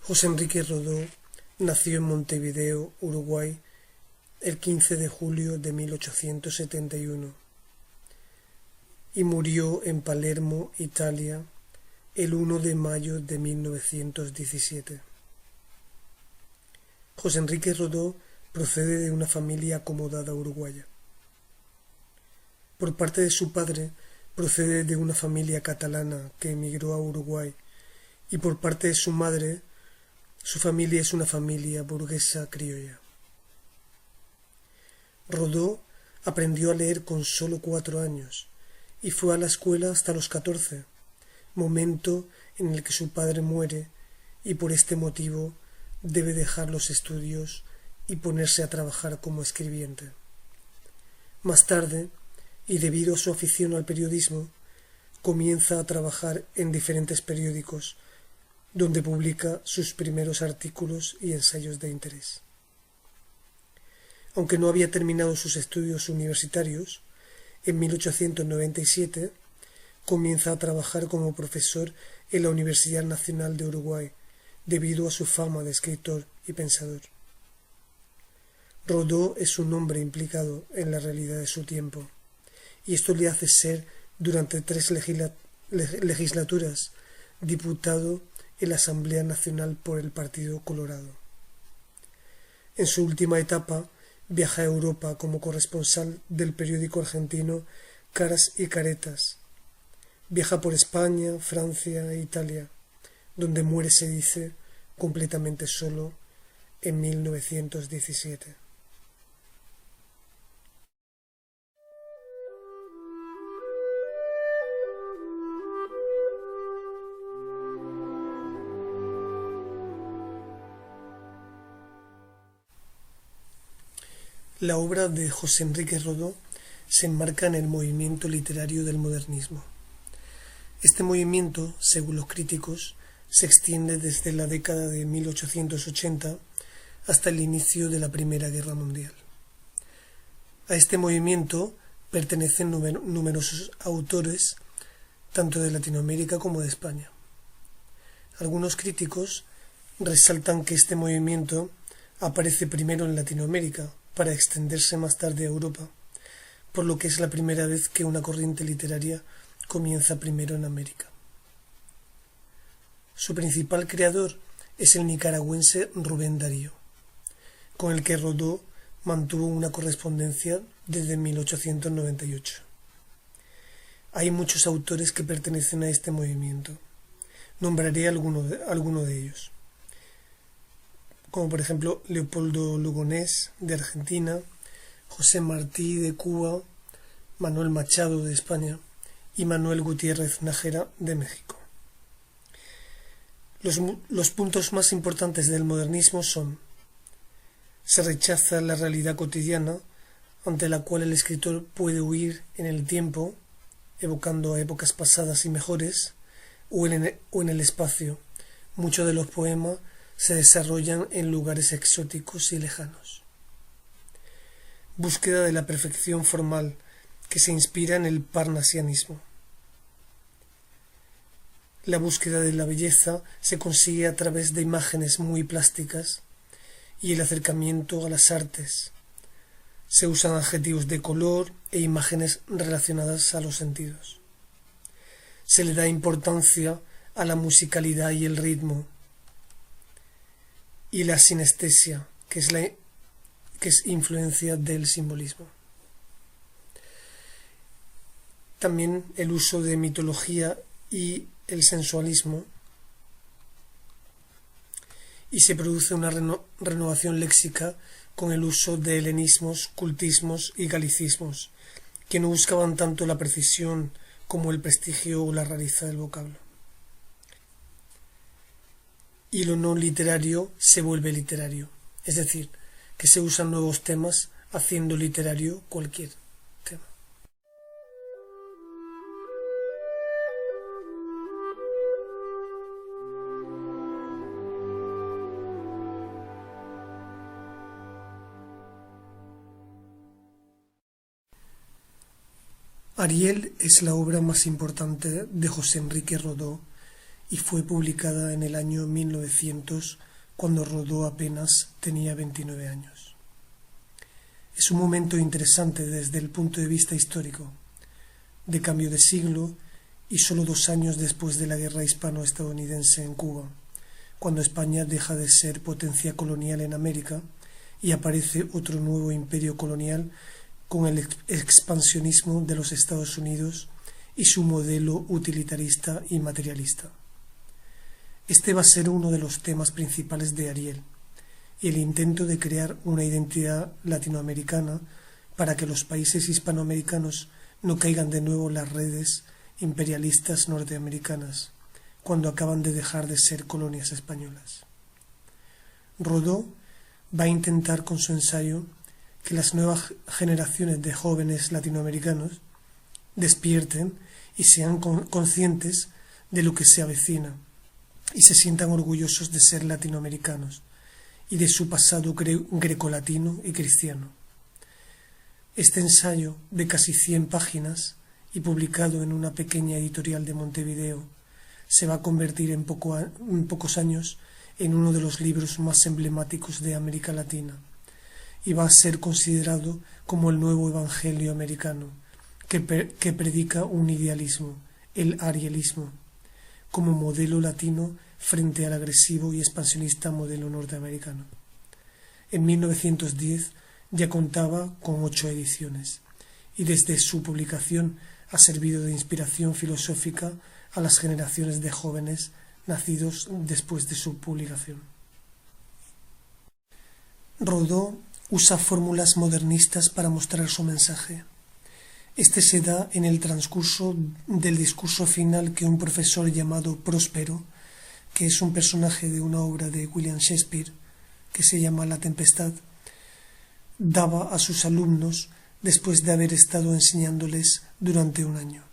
José Enrique Rodó nació en Montevideo, Uruguay, el 15 de julio de 1871 y murió en Palermo, Italia, el 1 de mayo de 1917. José Enrique Rodó procede de una familia acomodada uruguaya. Por parte de su padre, procede de una familia catalana que emigró a Uruguay, y por parte de su madre, su familia es una familia burguesa criolla. Rodó aprendió a leer con solo 4 años y fue a la escuela hasta los 14, momento en el que su padre muere y por este motivo debe dejar los estudios y ponerse a trabajar como escribiente. Más tarde, y debido a su afición al periodismo, comienza a trabajar en diferentes periódicos, donde publica sus primeros artículos y ensayos de interés. Aunque no había terminado sus estudios universitarios, en 1897 comienza a trabajar como profesor en la Universidad Nacional de Uruguay, debido a su fama de escritor y pensador. Rodó es un hombre implicado en la realidad de su tiempo, y esto le hace ser, durante 3 legislaturas, diputado en la Asamblea Nacional por el Partido Colorado. En su última etapa, viaja a Europa como corresponsal del periódico argentino Caras y Caretas. Viaja por España, Francia e Italia, donde muere, se dice, completamente solo en 1917. La obra de José Enrique Rodó se enmarca en el movimiento literario del modernismo. Este movimiento, según los críticos, se extiende desde la década de 1880 hasta el inicio de la Primera Guerra Mundial. A este movimiento pertenecen numerosos autores, tanto de Latinoamérica como de España. Algunos críticos resaltan que este movimiento aparece primero en Latinoamérica, para extenderse más tarde a Europa, por lo que es la primera vez que una corriente literaria comienza primero en América. Su principal creador es el nicaragüense Rubén Darío, con el que Rodó mantuvo una correspondencia desde 1898. Hay muchos autores que pertenecen a este movimiento. Nombraré alguno de ellos, como por ejemplo Leopoldo Lugones de Argentina, José Martí de Cuba, Manuel Machado de España y Manuel Gutiérrez Nájera de México. Los puntos más importantes del modernismo son: se rechaza la realidad cotidiana, ante la cual el escritor puede huir en el tiempo, evocando a épocas pasadas y mejores, o en el espacio. Muchos de los poemas se desarrollan en lugares exóticos y lejanos. Búsqueda de la perfección formal, que se inspira en el parnasianismo. La búsqueda de la belleza se consigue a través de imágenes muy plásticas y el acercamiento a las artes. Se usan adjetivos de color e imágenes relacionadas a los sentidos. Se le da importancia a la musicalidad y el ritmo, y la sinestesia, que es influencia del simbolismo. También el uso de mitología y el sensualismo, y se produce una renovación léxica con el uso de helenismos, cultismos y galicismos, que no buscaban tanto la precisión como el prestigio o la rareza del vocablo. Y lo no literario se vuelve literario, es decir, que se usan nuevos temas haciendo literario cualquier tema. Ariel es la obra más importante de José Enrique Rodó y fue publicada en el año 1900, cuando Rodó apenas tenía 29 años. Es un momento interesante desde el punto de vista histórico, de cambio de siglo y solo 2 años después de la guerra hispano-estadounidense en Cuba, cuando España deja de ser potencia colonial en América y aparece otro nuevo imperio colonial con el expansionismo de los Estados Unidos y su modelo utilitarista y materialista. Este va a ser uno de los temas principales de Ariel, y el intento de crear una identidad latinoamericana para que los países hispanoamericanos no caigan de nuevo en las redes imperialistas norteamericanas, cuando acaban de dejar de ser colonias españolas. Rodó va a intentar con su ensayo que las nuevas generaciones de jóvenes latinoamericanos despierten y sean conscientes de lo que se avecina y se sientan orgullosos de ser latinoamericanos y de su pasado grecolatino y cristiano. Este ensayo, de casi 100 páginas y publicado en una pequeña editorial de Montevideo, se va a convertir en pocos años en uno de los libros más emblemáticos de América Latina y va a ser considerado como el nuevo evangelio americano que predica un idealismo, el arielismo, como modelo latino frente al agresivo y expansionista modelo norteamericano. En 1910 ya contaba con 8 ediciones y desde su publicación ha servido de inspiración filosófica a las generaciones de jóvenes nacidos después de su publicación. Rodó usa fórmulas modernistas para mostrar su mensaje. Este se da en el transcurso del discurso final que un profesor llamado Próspero, que es un personaje de una obra de William Shakespeare, que se llama La Tempestad, daba a sus alumnos después de haber estado enseñándoles durante un año.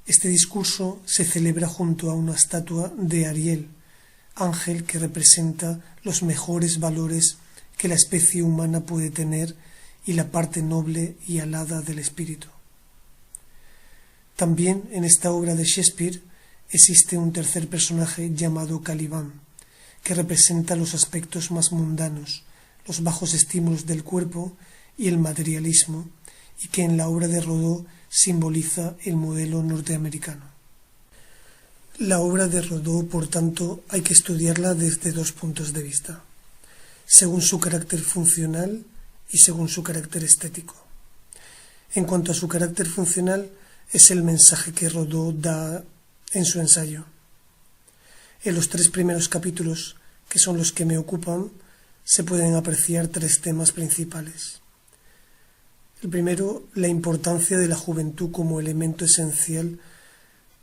Este discurso se celebra junto a una estatua de Ariel, ángel que representa los mejores valores que la especie humana puede tener y la parte noble y alada del espíritu. También en esta obra de Shakespeare existe un tercer personaje llamado Calibán, que representa los aspectos más mundanos, los bajos estímulos del cuerpo y el materialismo, y que en la obra de Rodó simboliza el modelo norteamericano. La obra de Rodó, por tanto, hay que estudiarla desde 2 puntos de vista, según su carácter funcional y según su carácter estético. En cuanto a su carácter funcional, es el mensaje que Rodó da en su ensayo. En los 3 primeros capítulos, que son los que me ocupan, se pueden apreciar 3 temas principales. El primero, la importancia de la juventud como elemento esencial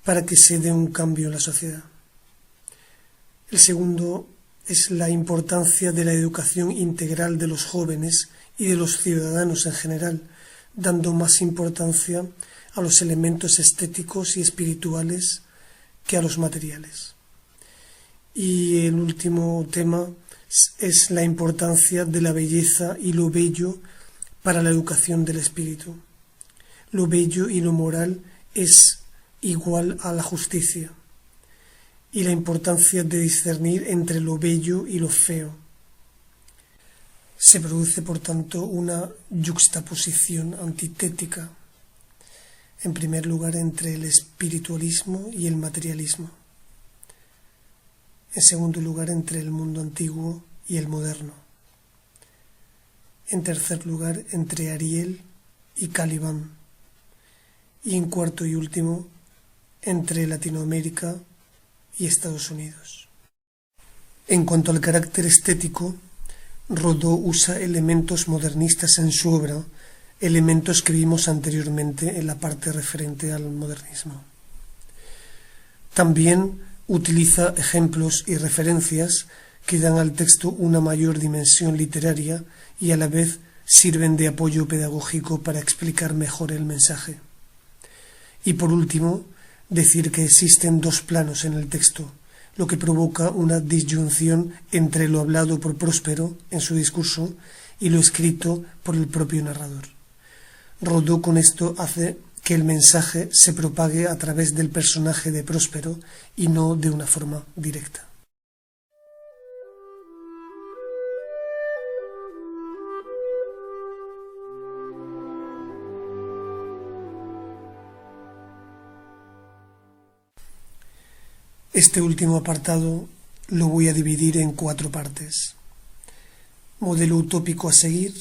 para que se dé un cambio en la sociedad. El segundo es la importancia de la educación integral de los jóvenes y de los ciudadanos en general, dando más importancia a los elementos estéticos y espirituales que a los materiales. Y el último tema es la importancia de la belleza y lo bello para la educación del espíritu. Lo bello y lo moral es igual a la justicia, y la importancia de discernir entre lo bello y lo feo. Se produce, por tanto, una yuxtaposición antitética, en primer lugar entre el espiritualismo y el materialismo, en segundo lugar entre el mundo antiguo y el moderno, en tercer lugar entre Ariel y Calibán, y en cuarto y último entre Latinoamérica y Estados Unidos. En cuanto al carácter estético, Rodó usa elementos modernistas en su obra, elementos que vimos anteriormente en la parte referente al modernismo. También utiliza ejemplos y referencias que dan al texto una mayor dimensión literaria y a la vez sirven de apoyo pedagógico para explicar mejor el mensaje. Y por último, decir que existen 2 planos en el texto, lo que provoca una disyunción entre lo hablado por Próspero en su discurso y lo escrito por el propio narrador. Rodó con esto hace que el mensaje se propague a través del personaje de Próspero y no de una forma directa. Este último apartado lo voy a dividir en 4 partes: modelo utópico a seguir,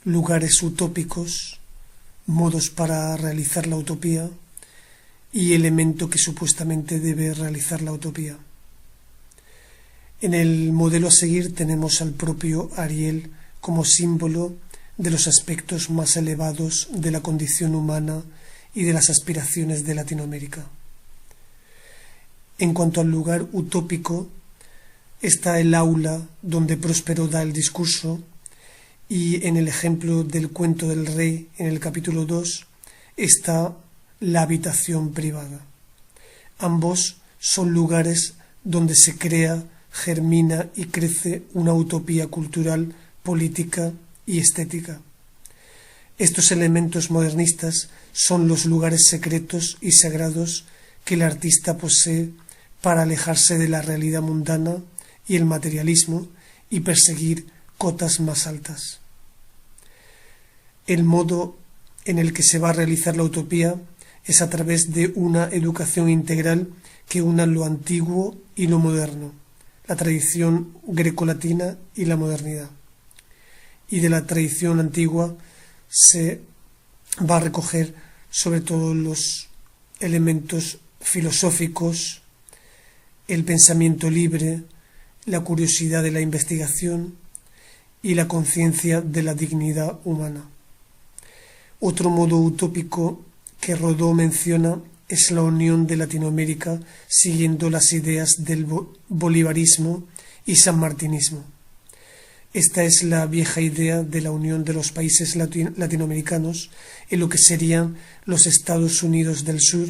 lugares utópicos, modos para realizar la utopía y elemento que supuestamente debe realizar la utopía. En el modelo a seguir tenemos al propio Ariel como símbolo de los aspectos más elevados de la condición humana y de las aspiraciones de Latinoamérica. En cuanto al lugar utópico, está el aula donde Próspero da el discurso, y en el ejemplo del cuento del rey, en el capítulo 2, está la habitación privada. Ambos son lugares donde se crea, germina y crece una utopía cultural, política y estética. Estos elementos modernistas son los lugares secretos y sagrados que el artista posee para alejarse de la realidad mundana y el materialismo y perseguir cotas más altas. El modo en el que se va a realizar la utopía es a través de una educación integral que una lo antiguo y lo moderno, la tradición grecolatina y la modernidad. Y de la tradición antigua se va a recoger sobre todo los elementos filosóficos, el pensamiento libre, la curiosidad de la investigación y la conciencia de la dignidad humana. Otro modo utópico que Rodó menciona es la unión de Latinoamérica siguiendo las ideas del bolivarismo y sanmartinismo. Esta es la vieja idea de la unión de los países latinoamericanos en lo que serían los Estados Unidos del Sur,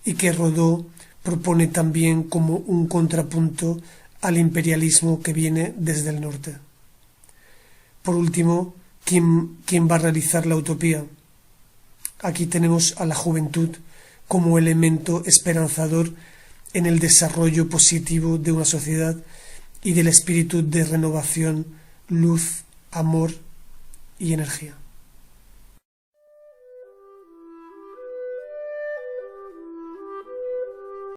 y que Rodó propone también como un contrapunto al imperialismo que viene desde el norte. Por último, ¿quién va a realizar la utopía? Aquí tenemos a la juventud como elemento esperanzador en el desarrollo positivo de una sociedad y del espíritu de renovación, luz, amor y energía.